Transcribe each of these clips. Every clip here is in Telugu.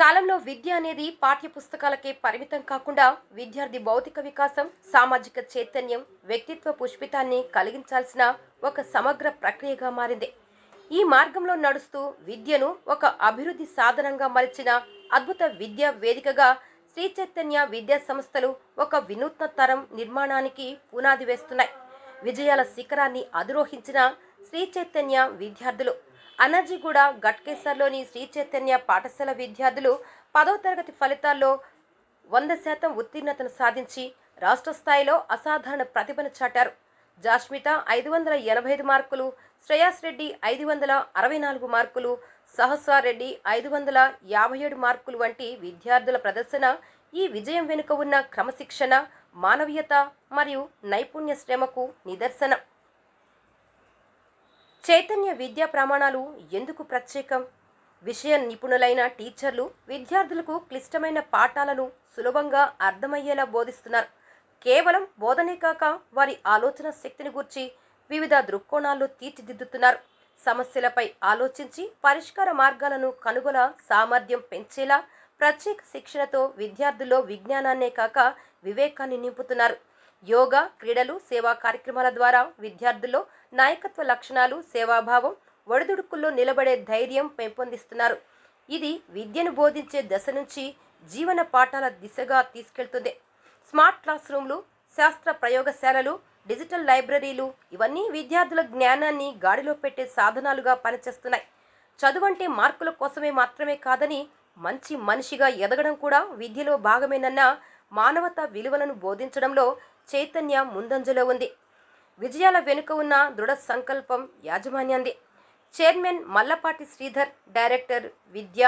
కాలంలో విద్య అనేది పాఠ్య పుస్తకాలకే పరిమితం కాకుండా విద్యార్థి భౌతిక వికాసం, సామాజిక చైతన్యం, వ్యక్తిత్వ పుష్పితాన్ని కలిగించాల్సిన ఒక సమగ్ర ప్రక్రియగా మారింది. ఈ మార్గంలో నడుస్తూ విద్యను ఒక అభివృద్ధి సాధనంగా మలిచిన అద్భుత విద్యా వేదికగా శ్రీ చైతన్య విద్యా సంస్థలు ఒక వినూత్న తరం నిర్మాణానికి పునాది వేస్తున్నాయి. విజయాల శిఖరాన్ని అధిరోహించిన శ్రీ చైతన్య విద్యార్థులు అనాజీగూడ గట్కేసర్లోని శ్రీ చైతన్య పాఠశాల విద్యార్థులు 10వ తరగతి ఫలితాల్లో 100% ఉత్తీర్ణతను సాధించి రాష్ట్ర స్థాయిలో అసాధారణ ప్రతిభను చాటారు. జాస్మిత 585 మార్కులు, శ్రేయాస్ రెడ్డి 564 మార్కులు, సహస్రా రెడ్డి 557 మార్కులు వంటి విద్యార్థుల ప్రదర్శన ఈ విజయం వెనుక ఉన్న క్రమశిక్షణ, మానవీయత మరియు నైపుణ్య శ్రమకు నిదర్శనం. చైతన్య విద్యా ప్రమాణాలు ఎందుకు ప్రత్యేకం? విషయ నిపుణులైన టీచర్లు విద్యార్థులకు క్లిష్టమైన పాఠాలను సులభంగా అర్థమయ్యేలా బోధిస్తున్నారు. కేవలం బోధనే కాక వారి ఆలోచన శక్తిని గూర్చి వివిధ దృక్కోణాల్లో తీర్చిదిద్దుతున్నారు. సమస్యలపై ఆలోచించి పరిష్కార మార్గాలను కనుగొన సామర్థ్యం పెంచేలా ప్రత్యేక శిక్షణతో విద్యార్థుల్లో విజ్ఞానాన్నే కాక వివేకాన్ని నింపుతున్నారు. యోగా, క్రీడలు, సేవా కార్యక్రమాల ద్వారా విద్యార్థుల్లో నాయకత్వ లక్షణాలు, సేవాభావం, ఒడిదుడుకుల్లో నిలబడే ధైర్యం పెంపొందిస్తున్నారు. ఇది విద్యను బోధించే దశ నుంచి జీవన పాఠాల దిశగా తీసుకెళ్తుంది. స్మార్ట్ క్లాస్ రూమ్లు, శాస్త్ర ప్రయోగశాలలు, డిజిటల్ లైబ్రరీలు ఇవన్నీ విద్యార్థుల జ్ఞానాన్ని గాడిలో పెట్టే సాధనాలుగా పనిచేస్తున్నాయి. చదువంటే మార్కుల కోసమే మాత్రమే కాదని, మంచి మనిషిగా ఎదగడం కూడా విద్యలో భాగమేనన్న మానవతా విలువలను బోధించడంలో చైతన్య ముందంజలో ఉంది. విజయాల వెనుక ఉన్న దృఢ సంకల్పం యాజమాన్యంది. Chairman Mallapati Sridhar, director Vidya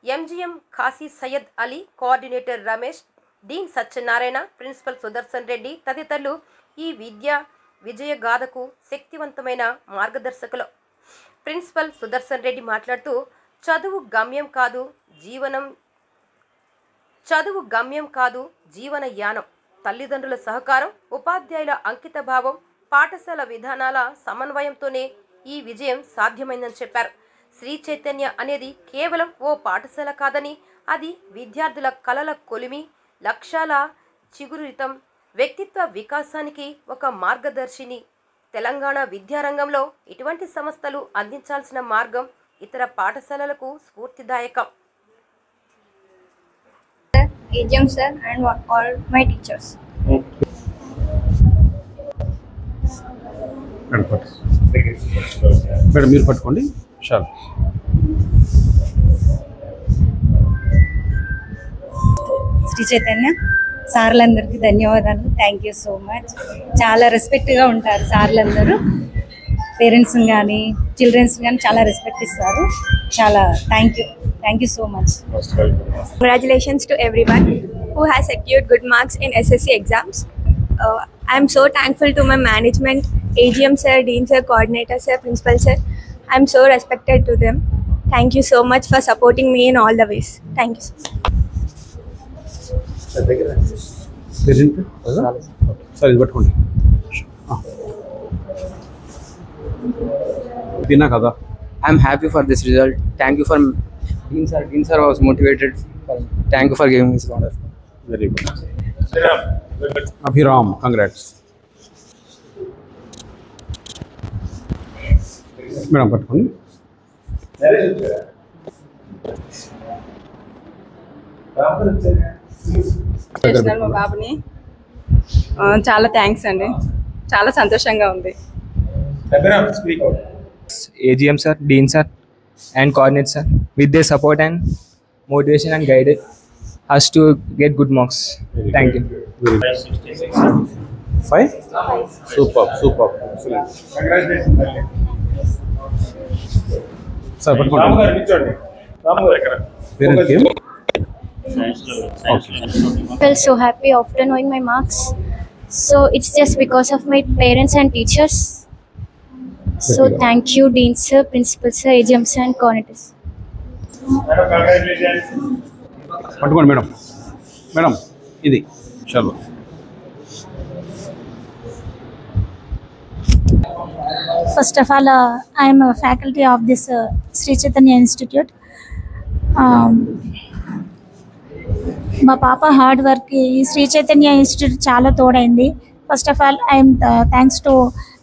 MGM Khasi Syed Ali, coordinator Ramesh, dean Satyanarayana, principal Sudarshan Reddy తదితరులు ఈ విద్యా విజయ గాథకు శక్తివంతమైన మార్గదర్శకులు. ప్రిన్సిపల్ సుదర్శన్ రెడ్డి మాట్లాడుతూ చదువు గమ్యం కాదు జీవన యానం. తల్లిదండ్రుల సహకారం, ఉపాధ్యాయుల అంకిత భావం, పాఠశాల విధానాల సమన్వయంతోనే ఈ విజయం సాధ్యమైందని చెప్పారు. శ్రీ చైతన్య అనేది కేవలం ఓ పాఠశాల కాదని, అది విద్యార్థుల కలల కొలిమి, లక్ష్యాల చిగురితం, వ్యక్తిత్వ వికాసానికి ఒక మార్గదర్శిని. తెలంగాణ విద్యారంగంలో ఇటువంటి సంస్థలు అందించాల్సిన మార్గం ఇతర పాఠశాలలకు స్ఫూర్తిదాయకం. AGM sir and all my teachers. Madam మీరు పట్టుకోండి. షాల్ శ్రీ చైతన్య సార్లందరికీ ధన్యవాదాలు. Thank you so much. చాలా రెస్పెక్ట్గా ఉంటారు సార్లందరూ. పేరెంట్స్ కానీ చిల్డ్రన్స్ కానీ చాలా రెస్పెక్ట్ ఇస్తారు. చాలా thank you so much. Congratulations to everyone who has secured good marks in SSC exams. I am so thankful to my management, AGM sir, Dean sir, coordinator sir, principal sir. I am so respected to them. Thank you so much for supporting me in all the ways. Thank you so much. సరే పట్టుకోండి. తిన్నా కదా. I am happy for this result. Thank you for Dean sir. Dean sir was motivated. Thank you for giving me this honor. Very good. Abhiram, congrats. Madam పట్టుకోండి. మా బాబుని చాలా థ్యాంక్స్ అండి. చాలా సంతోషంగా ఉంది. AGM sir, Dean sir, and coordinator sir, with their support and motivation and guidance, us to get good marks. Thank you. 5? Super. Excellent. Sir, పట్టుకోండి. Parent came. I felt so happy after knowing my marks. So it's just because of my parents and teachers. So thank you, Dean sir, Principal sir, AGM sir and coordinators. పట్టుకోండి మేడం. మేడం ఇది చలో. First of all, I am a faculty of this Sri Chaitanya Institute. మా పాప హార్డ్ వర్క్ ఈ శ్రీ చైతన్య ఇన్స్టిట్యూట్ చాలా తోడైంది. First of all I'm thanks to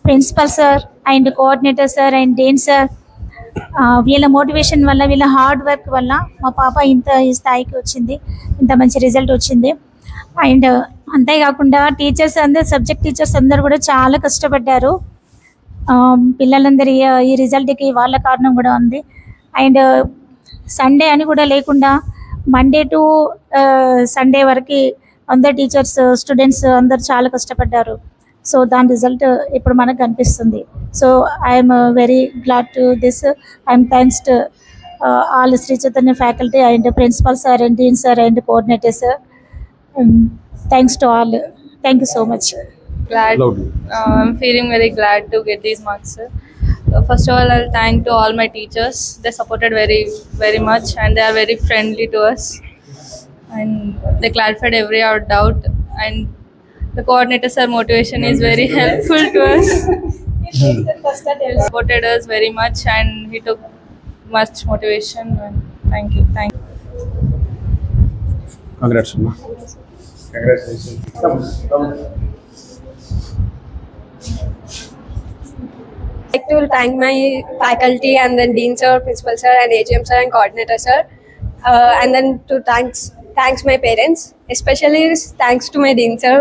principal sir and coordinator sir and dean sir. వీళ్ళ మోటివేషన్ వల్ల, వీళ్ళ హార్డ్ వర్క్ వల్ల మా పాప ఇంత ఈ స్థాయికి వచ్చింది, ఇంత మంచి రిజల్ట్ వచ్చింది. అండ్ అంతేకాకుండా టీచర్స్ అందరు, సబ్జెక్ట్ టీచర్స్ అందరు కూడా చాలా కష్టపడ్డారు. పిల్లలందరి ఈ రిజల్ట్కి వాళ్ళ కారణం కూడా ఉంది. అండ్ సండే అని కూడా లేకుండా మండే టు సండే వరకు అందరు టీచర్స్, స్టూడెంట్స్ అందరు చాలా కష్టపడ్డారు. సో దాని రిజల్ట్ ఇప్పుడు మనకు కనిపిస్తుంది. So I'm very glad to this. I'm thanks to all Shri Chaitanya faculty and principal sir and dean sir and coordinator sir. Thanks to all. Thank you so much. Glad. I'm feeling very glad to get these marks, sir. First of all, I'll thank to all my teachers. They supported very much, and they are very friendly to us. And they clarified every our doubt. And the coordinator sir motivation is very helpful to us. He supported us very much, and he took much motivation. And thank you. Congrats, Amma. Congratulations. Come. I'd like to thank my faculty and then Dean sir, Principal sir and AGM sir and Coordinator sir. And then to thanks my parents, especially thanks to my Dean sir.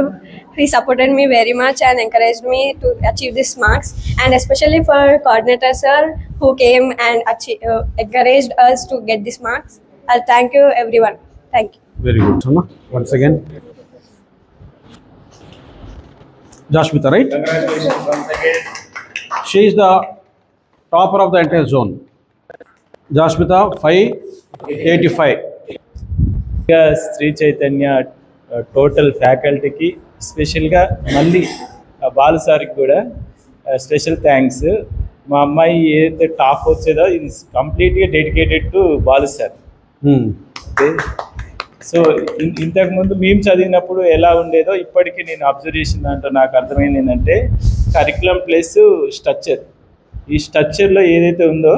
He supported me very much and encouraged me to achieve these marks. And especially for Coordinator sir who came and encouraged us to get these marks. I'll thank you everyone. Thank you. Very good, Amma. Once again. Jashmita, right? Congratulations once again. She is the topper of the entire zone. Jashmita, 585. Sri Chaitanya total ఫ్యాకల్టీకి స్పెషల్గా మళ్ళీ బాలు సార్కి కూడా స్పెషల్ థ్యాంక్స్. మా అమ్మాయి ఏదైతే టాప్ వచ్చేదో ఇది కంప్లీట్గా dedicated to Balu sir. So ఇంతకుముందు మేము చదివినప్పుడు ఎలా ఉండేదో ఇప్పటికీ నేను అబ్జర్వ్ చేసిన దాంట్లో నాకు అర్థమైంది ఏంటంటే కరికులం ప్లస్ స్ట్రక్చర్. ఈ స్ట్రక్చర్లో ఏదైతే ఉందో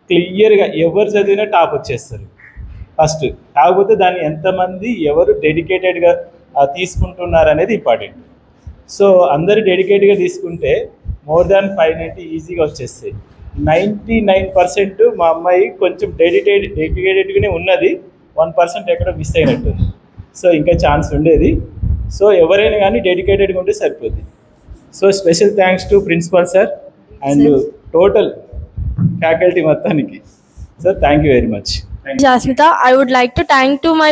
క్లియర్గా ఎవరు చదివినా టాప్ వచ్చేస్తారు ఫస్ట్. కాకపోతే దాన్ని ఎంతమంది ఎవరు డెడికేటెడ్గా తీసుకుంటున్నారు అనేది ఇంపార్టెంట్. సో అందరూ డెడికేటెడ్గా తీసుకుంటే మోర్ దాన్ 590 ఈజీగా వచ్చేస్తాయి. 99% మా అమ్మాయి కొంచెం డెడికేటెడ్గానే ఉన్నది, 1% ఎక్కడ మిస్ అయినట్టు. సో ఇంకా ఛాన్స్ ఉండేది. సో ఎవరైనా కానీ డెడికేటెడ్గా ఉంటే సరిపోద్ది. So special thanks to principal sir and total faculty మొత్తానికి. So thank you very much. Jasmita, I would like to thank to my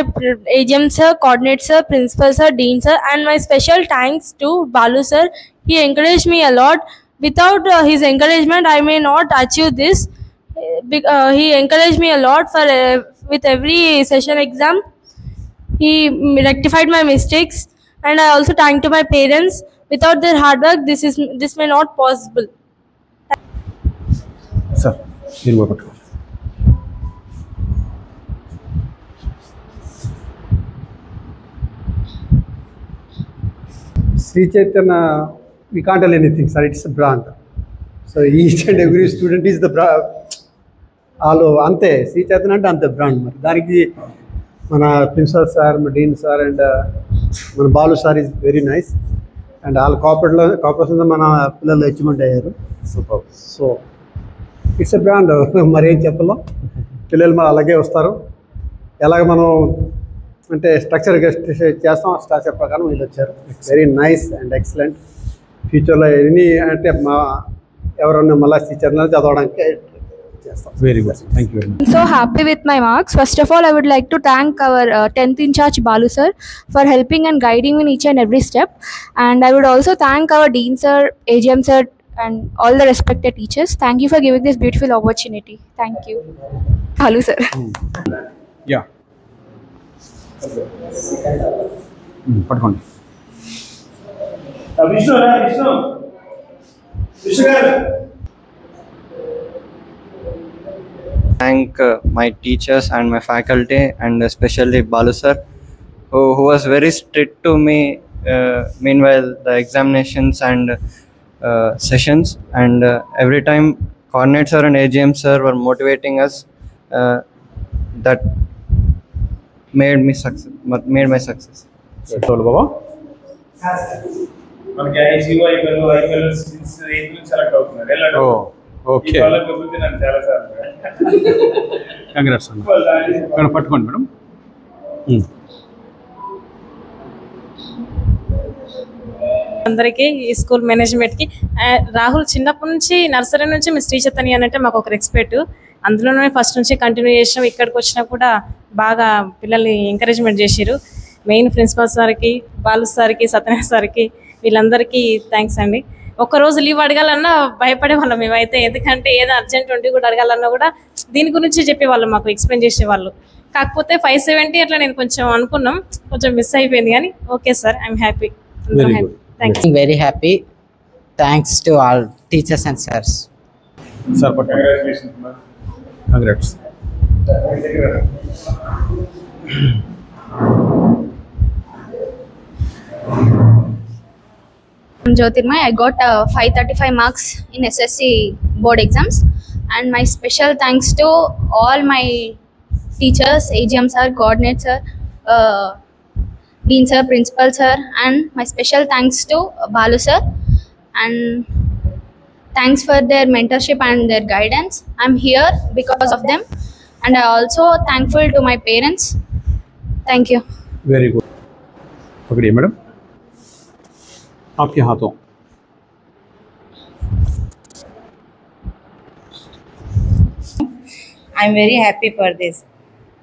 AGM sir, coordinator sir, principal sir, dean sir, and my special thanks to Balu sir. He encouraged me a lot. Without his encouragement, I may not achieve this. He encouraged me a lot for with every session exam. He rectified my mistakes, and I also thank to my parents. Without their hard work, this may not possible. Sir, here we go. Sri Chaitanya, we can't tell anything, sir. It's a brand. So each and every student is the brand. All ante Sri Chaitanya ante ante brand. Mari daniki mana principal sir, my dean sir, and mana Balu sir is very nice. And all cooperation lo mana pillalu achievement ayyaru. Super. So it's a brand. Mari em cheppalo pillalu mana alage vastaru. Elaga manam అంటే స్ట్రక్చర్ చేస్తాం, స్ట్రక్చర్ ప్రకారం వీళ్ళు వచ్చారు. Very nice and excellent. ఫ్యూచర్లో ఎన్ని అంటే మా ఎవరన్నా మళ్ళీ టీచర్లో చదవడానికి చేస్తాం. Very good, thank you very much. So happy with my marks. First of all, I would like to thank our 10th in charge Balu sir for helping and guiding me in each and every step. And I would also thank our dean sir, AGM sir, and all the respected teachers. Thank you for giving this beautiful opportunity. Thank you. Balu sir. Yeah. పట్టుకోండి. Thank my teachers and my faculty, and especially Balu sir, who was very strict to me meanwhile the examinations and sessions, and every time coordinator sir and AGM sir were motivating us that made my success. బాబా మనకి ఐసీఓ ఐపీఎల్ సిన్స్ 8 నుంచి సెలెక్ట్ అవుతున్నారు వెళ్ళాడు. ఓకే ఈ కాలేజ్ లో కూర్చున్నాను చాలా సార్లు. కంగ్రాట్స్ అన్న. ఇక్కడ పట్టుకోండి మేడం. అందరికీ ఈ స్కూల్ మేనేజ్మెంట్కి రాహుల్ చిన్నప్పటి నుంచి నర్సరీ నుంచి మీ శ్రీ చైతన్య అంటే మాకు ఒక రెస్పెక్ట్. అందులోనే ఫస్ట్ నుంచి కంటిన్యూ చేసినాం. ఇక్కడికి వచ్చినా కూడా బాగా పిల్లల్ని ఎంకరేజ్మెంట్ చేసిరు. మెయిన్ ప్రిన్సిపల్ సార్కి, బాలు సార్కి, సత్యనారాయణ సార్కి వీళ్ళందరికీ థ్యాంక్స్ అండి. ఒక్కరోజు లీవ్ అడగాలన్నా భయపడే వాళ్ళం మేమైతే, ఎందుకంటే ఏదో అర్జెంట్ ఉండి కూడా అడగాలన్నా కూడా దీని గురించి చెప్పేవాళ్ళు, మాకు ఎక్స్ప్లెయిన్ చేసేవాళ్ళు. కాకపోతే 570 అట్లా నేను కొంచెం అనుకున్నాం, కొంచెం మిస్ అయిపోయింది. కానీ okay sir, I'm happy. Very happy. Thanks to all teachers and sirs. Sir, congratulations. Congrats. I'm Jyotirmay. I got 535 marks in SSC board exams, and my special thanks to all my teachers, AGM sir, coordinator sir, Dean sir, principal sir, and my special thanks to Balu sir, and thanks for their mentorship and their guidance. I'm here because of them, and I also thankful to my parents. Thank you. Very good. पकड़िए मैडम, आपके हाथों. I am very happy for this.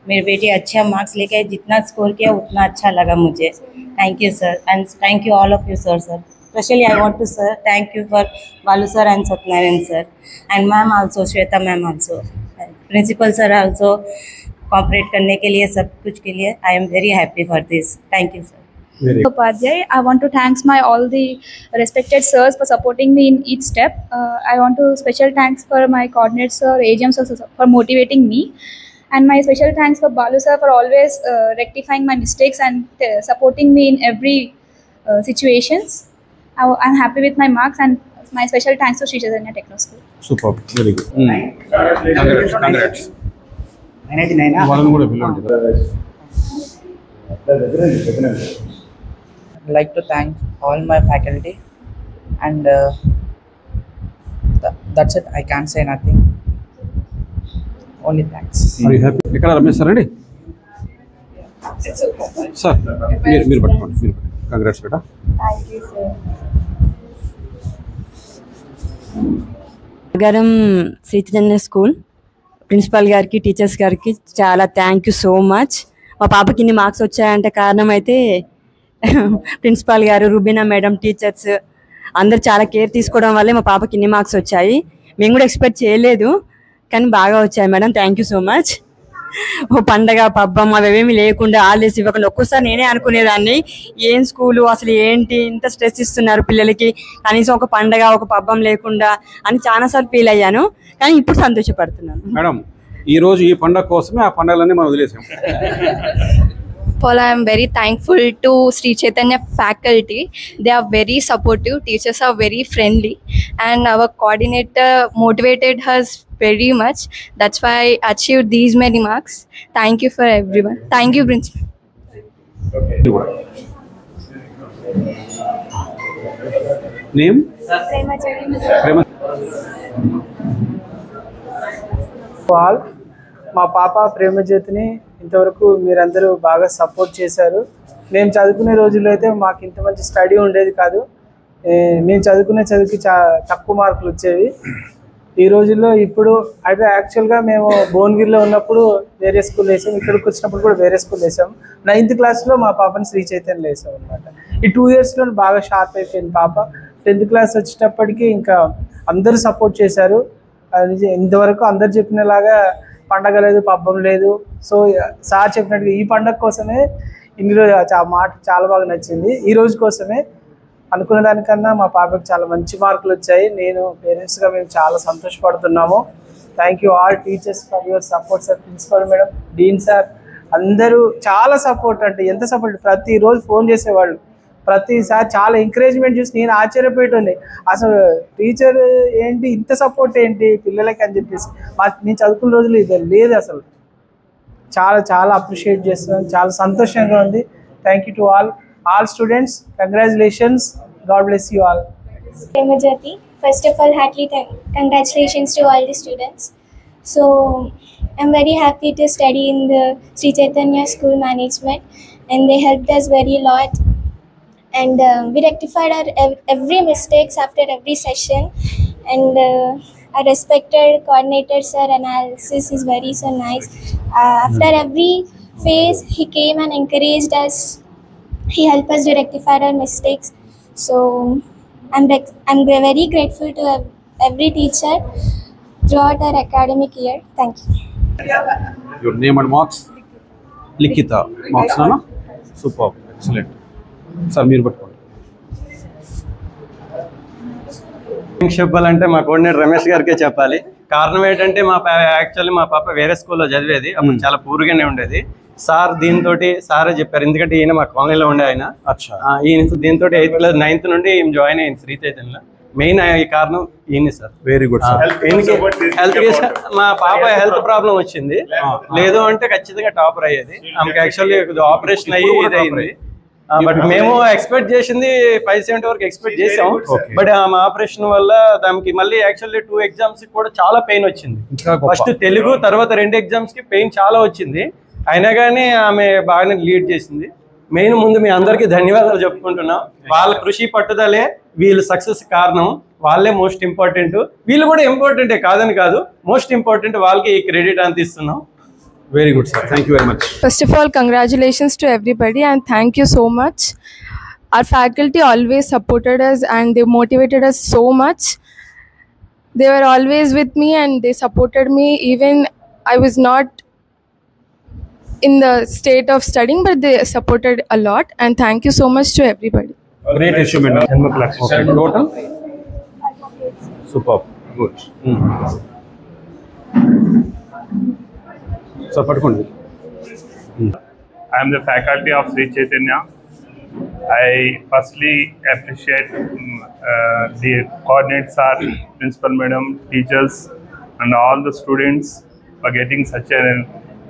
मेरी बेटी अच्छा मार्क्स लेके जितना स्कोर किया उतना अच्छा लगा मुझे. Thank you sir, and thank you all of you sir. Especially I want to thank you for Balu sir and Satyanarayan sir, and ma'am also, Shweta ma'am also, principal sir also cooperate करने के लिए, सब कुछ के लिए. I am very happy for this. Thank you sir. Upadhyay. I want to thanks my all the respected sirs for supporting me in each step. I want to special thanks for my coordinator sir, AGM sir for motivating me, and my special thanks for Balu sir for always rectifying my mistakes and supporting me in every situations. I'm happy with my marks, and my special thanks to Sri Chaitanya Techno School. Superb, very good. Congrats. వాళ్ళని కూడా పిలవండి. I'd like to thank all my faculty, and that's it. I can't say nothing. Only thanks. Are you happy? ఎక్కడ రమేష్ సార్ అండి? సార్ మీరు పట్టుకోండి. Congrats beta. Thank you sir. నగరం శ్రీ చైతన్య స్కూల్ ప్రిన్సిపల్ గారికి, టీచర్స్ గారికి చాలా థ్యాంక్ యూ సో మచ్. మా పాపకి ఇన్ని మార్క్స్ వచ్చాయంటే కారణం అయితే ప్రిన్సిపాల్ గారు, రుబీనా మేడం, టీచర్స్ అందరు చాలా కేర్ తీసుకోవడం వల్లే మా పాపకి ఇన్ని మార్క్స్ వచ్చాయి. మేము కూడా ఎక్స్పెక్ట్ చేయలేదు, కానీ బాగా వచ్చాయి madam. Thank you so much. ఓ పండగ పబ్బం అవేమీ లేకుండా, హాలిడేస్ ఇవ్వకుండా, ఒక్కోసారి నేనే అనుకునేదాన్ని ఏం స్కూలు అసలు ఏంటి ఇంత స్ట్రెస్ ఇస్తున్నారు పిల్లలకి, కనీసం ఒక పండగ ఒక పబ్బం లేకుండా అని చాలాసార్లు ఫీల్ అయ్యాను. కానీ ఇప్పుడు సంతోషపడుతున్నాను మేడం. ఈ రోజు ఈ పండగ కోసమే ఆ పండగలన్నీ మనం వదిలేసాం. Paul, I am very thankful to Sri Chaitanya faculty. They are very supportive. Teachers are very friendly, and our coordinator motivated us very much. That's why I achieved these many marks. Thank you for everyone. Thank you, principal. Name? Prema. Paul, మా పాప ప్రేమజ్యోతిని ఇంతవరకు మీరందరూ బాగా సపోర్ట్ చేశారు. మేము చదువుకునే రోజుల్లో అయితే మాకు ఇంత మంచి స్టడీ ఉండేది కాదు. మేము చదువుకునే చదువుకి తక్కువ మార్కులు వచ్చేవి. ఈ రోజుల్లో ఇప్పుడు అయితే యాక్చువల్గా మేము భువనగిరిలో ఉన్నప్పుడు వేరే స్కూల్ వేసాం, ఇక్కడికి వచ్చినప్పుడు కూడా వేరే స్కూల్ వేసాం. 9th క్లాస్లో మా పాపని శ్రీ చైతన్యలో వేసాం అనమాట. ఈ 2 yearsలో బాగా షార్ప్ అయిపోయింది పాప. 10th క్లాస్ వచ్చేటప్పటికి ఇంకా అందరూ సపోర్ట్ చేశారు. ఇంతవరకు అందరు చెప్పినలాగా పండగ లేదు, పబ్బం లేదు. సో సార్ చెప్పినట్టుగా ఈ పండగ కోసమే ఇన్ని రోజు మాట చాలా బాగా నచ్చింది. ఈ రోజు కోసమే అనుకున్న దానికన్నా మా పాపకి చాలా మంచి మార్కులు వచ్చాయి. నేను పేరెంట్స్గా మేము చాలా సంతోషపడుతున్నాము. Thank you all teachers for your support sir, principal madam, dean sir అందరూ చాలా సపోర్ట్. అంటే ఎంత సపోర్ట్, ప్రతిరోజు ఫోన్ చేసేవాళ్ళు, ప్రతిసారి చాలా ఎంకరేజ్మెంట్ చూసి నేను ఆశ్చర్యపోయేటోని. అసలు టీచర్ ఏంటి ఇంత సపోర్ట్ ఏంటి పిల్లలకి అని చెప్పేసి. నేను చదువుకున్న రోజులు ఇది లేదు అసలు. చాలా చాలా అప్రిషియేట్ చేస్తున్నాను, చాలా సంతోషంగా ఉంది. Thank you to all students. Congratulations. God bless you all. Premajyoti. First of all, heartily congratulations to all the students. So, I'm very happy to study in the Sri Chaitanya School Management, and they helped us very lot. And we rectified our every mistakes after every session. And our respected coordinator sir analysis is very so nice. After every phase, he came and encouraged us. He helped us to rectify our mistakes. So I'm very grateful to every teacher throughout our academic year. Thank you. Your name and marks? Likita. Marks, Nana? Superb. Excellent. Sir, మీరు పట్టుకోండి. చెప్పాలంటే మా కోఆర్డినేటర్ రమేష్ గారికే చెప్పాలి. కారణం ఏంటంటే యాక్చువల్లీ మా పాప వేరే స్కూల్లో చదివేది, అప్పుడు చాలా పూర్గానే ఉండేది. సార్ దీంతో సారే చెప్పారు, ఎందుకంటే ఈయన మా కాలనీలో ఉండే ఆయన. ఈయన దీంతో 8th క్లాస్ 9th నుండి జాయిన్ అయింది శ్రీ చైతన్యలో. మెయిన్ ఈ కారణం ఈయన sir. Very good sir. Health మా పాప హెల్త్ ప్రాబ్లం వచ్చింది, లేదు అంటే ఖచ్చితంగా టాపర్ అయ్యేది. ఆమెకి యాక్చువల్లీ ఆపరేషన్ అయ్యి ఇది అయింది. బట్ మేము ఎక్స్పెక్ట్ చేసింది 570 వరకు ఎక్స్పెక్ట్ చేసాం. బట్ ఆమె ఆపరేషన్ వల్ల దానికి మళ్ళీ యాక్చువల్లీ 2 ఎగ్జామ్స్ కూడా చాలా పెయిన్ వచ్చింది. ఫస్ట్ తెలుగు, తర్వాత 2 ఎగ్జామ్స్ కి పెయిన్ చాలా వచ్చింది. అయినా కానీ ఆమె బాగానే లీడ్ చేసింది. మెయిన్ ముందు మీ అందరికీ ధన్యవాదాలు చెప్పుకుంటున్నాం. వాళ్ళ కృషి పట్టుదలే వీళ్ళు సక్సెస్ కారణం. వాళ్ళే మోస్ట్ ఇంపార్టెంట్. వీళ్ళు కూడా ఇంపార్టెంటే, కాదని కాదు, మోస్ట్ ఇంపార్టెంట్. వాళ్ళకి ఈ క్రెడిట్ అందిస్తున్నాం. Very good, sir. Thank you very much. First of all, congratulations to everybody and thank you so much. Our faculty always supported us and they motivated us so much. They were always with me and they supported me even I was not in the state of studying, but they supported a lot and thank you so much to everybody. Great achievement. Okay. Total? Superb. Good. So, పట్టుకోండి. I am the faculty of Sri Chaitanya. I firstly appreciate the coordinates, our principal madam, teachers, and all the students for getting such a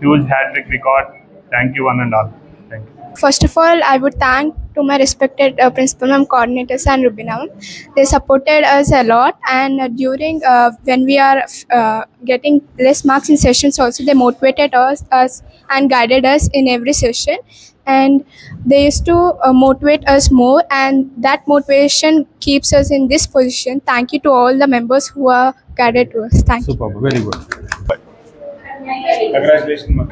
huge hat-trick record. Thank you one and all. Thank you. First of all, I would thank to my respected principal ma'am, coordinators and Rubina ma'am. They supported us a lot, and during when we are getting less marks in sessions also, they motivated us and guided us in every session, and they used to motivate us more, and that motivation keeps us in this position. Thank you to all the members who are guided to us. Thank you. Superb. Very good. Congratulations, ma'am.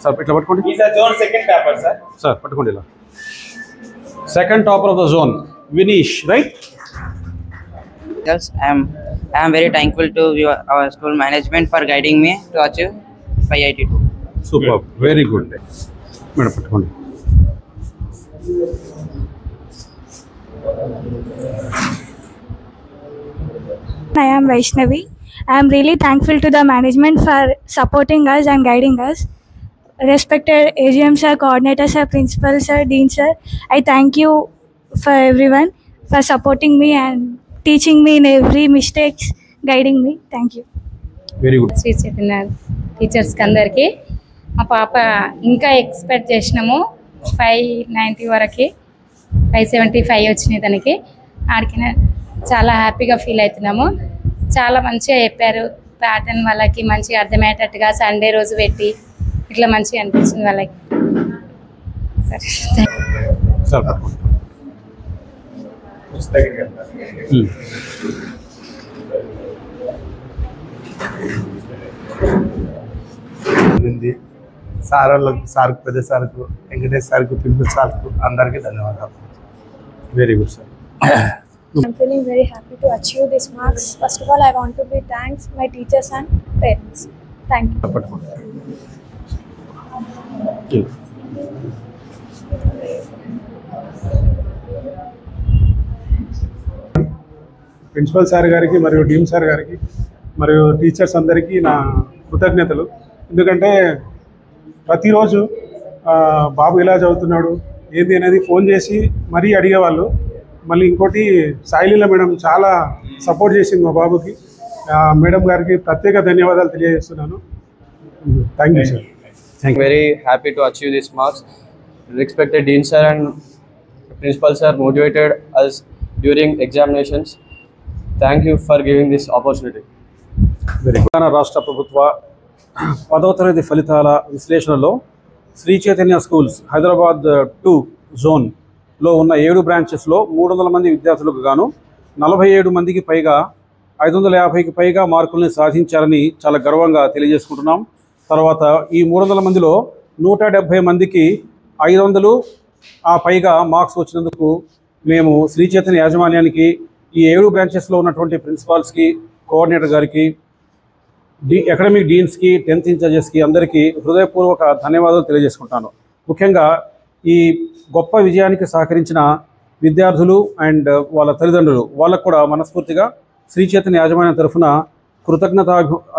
Sir ఇట్లా పట్టుకోండి. He's a zone second topper, sir. Sir పట్టుకోండి ఇలా. Second topper of the zone, Vinish, right? Yes, I am very thankful to our school management for guiding me to achieve 582. Superb. Very good. Madam పట్టుకోండి. I am Vaishnavi. I am really thankful to the management for supporting us and guiding us. Respected AGM sir, coordinator sir, principal sir, dean sir, I thank you for everyone for supporting me and teaching me in every mistakes, guiding me. Thank you. Very good. Shri Chaitanya టీచర్స్కి అందరికీ మా పాప ఇంకా ఎక్స్పెక్ట్ చేసినాము 590 వరకు 575 వచ్చినాయి తనకి. ఆడికి చాలా హ్యాపీగా ఫీల్ అవుతున్నాము. చాలా మంచిగా చెప్పారు. ప్యాటర్న్ వాళ్ళకి మంచిగా అర్థమయ్యేటట్టుగా సండే రోజు పెట్టి ఇట్లా మంచిగా అనిపించింది వాళ్ళకి. సరే సార్ సార్ వాళ్ళకు, సార్కు, పెద్ద సార్కు, వెంకటేష్ సార్కు, ప్రిన్సిపల్ సార్కు అందరికీ ధన్యవాదాలు. Very good sir. I'm feeling very happy to achieve these marks. First of all, I want to be thanks my teachers and parents. Thank you. Principal sir గారికి మరియు డీన్ సార్ గారికి మరియు టీచర్స్ అందరికీ నా కృతజ్ఞతలు. ఎందుకంటే ప్రతిరోజు బాబు ఎలా చదువుతున్నాడు ఏంది అనేది ఫోన్ చేసి మరీ అడిగేవాళ్ళు. మళ్ళీ ఇంకోటి సాయిలీల మేడం చాలా సపోర్ట్ చేసింది మా బాబుకి. మేడం గారికి ప్రత్యేక ధన్యవాదాలు తెలియజేస్తున్నాను. Thank you sir. Very happy to achieve these marks. Respected Dean sir and Principal sir motivated us during examinations. Thank you for giving this opportunity. Telangana రాష్ట్ర ప్రభుత్వ 10వ తరగతి ఫలితాల విశ్లేషణలో శ్రీ చైతన్య స్కూల్స్ హైదరాబాద్ 2 జోన్లో ఉన్న 7 బ్రాంచెస్లో 300 మంది విద్యార్థులకు గాను 47 మందికి పైగా 550కి పైగా మార్కుల్ని సాధించారని చాలా గర్వంగా తెలియజేసుకుంటున్నాం. తర్వాత ఈ 300 మందిలో 170 మందికి 500 ఆ పైగా మార్క్స్ వచ్చినందుకు మేము శ్రీ చైతన్య యాజమాన్యానికి ఈ 7 బ్రాంచెస్లో ఉన్నటువంటి ప్రిన్సిపాల్స్కి, కోఆర్డినేటర్ గారికి, అకాడమిక్ డీన్స్కి, 10th ఇన్ఛార్జెస్కి అందరికీ హృదయపూర్వక ధన్యవాదాలు తెలియజేసుకుంటాను. ముఖ్యంగా ఈ గొప్ప విజయానికి సహకరించిన విద్యార్థులు అండ్ వాళ్ళ తల్లిదండ్రులు వాళ్ళకు కూడా మనస్ఫూర్తిగా శ్రీ చైతన్య యాజమాన్యం తరఫున కృతజ్ఞత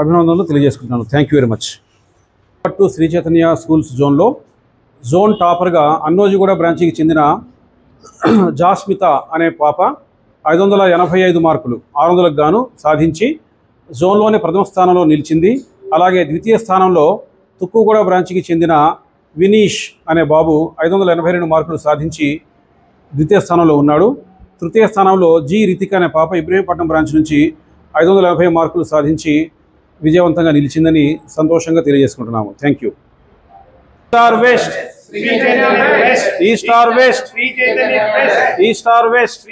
అభినందనలు తెలియజేసుకుంటున్నాను. Thank you very much. To Shri Chaitanya schools జోన్లో జోన్ టాపర్గా అన్నోజిగూడ బ్రాంచ్కి చెందిన జాస్మిత అనే పాప 585 మార్కులు 600కు గాను సాధించి జోన్లోని ప్రథమ స్థానంలో నిలిచింది. అలాగే ద్వితీయ స్థానంలో తుక్కుగూడ బ్రాంచ్కి చెందిన వినీష్ అనే బాబు 582 మార్కులు సాధించి ద్వితీయ స్థానంలో ఉన్నాడు. తృతీయ స్థానంలో జి రితిక అనే పాప ఇబ్రహీంపట్నం బ్రాంచ్ నుంచి 580 మార్కులు సాధించి విజయవంతంగా నిలిచిందని సంతోషంగా తెలియజేసుకుంటున్నాము. Thank you. Star west, east or west, east or west.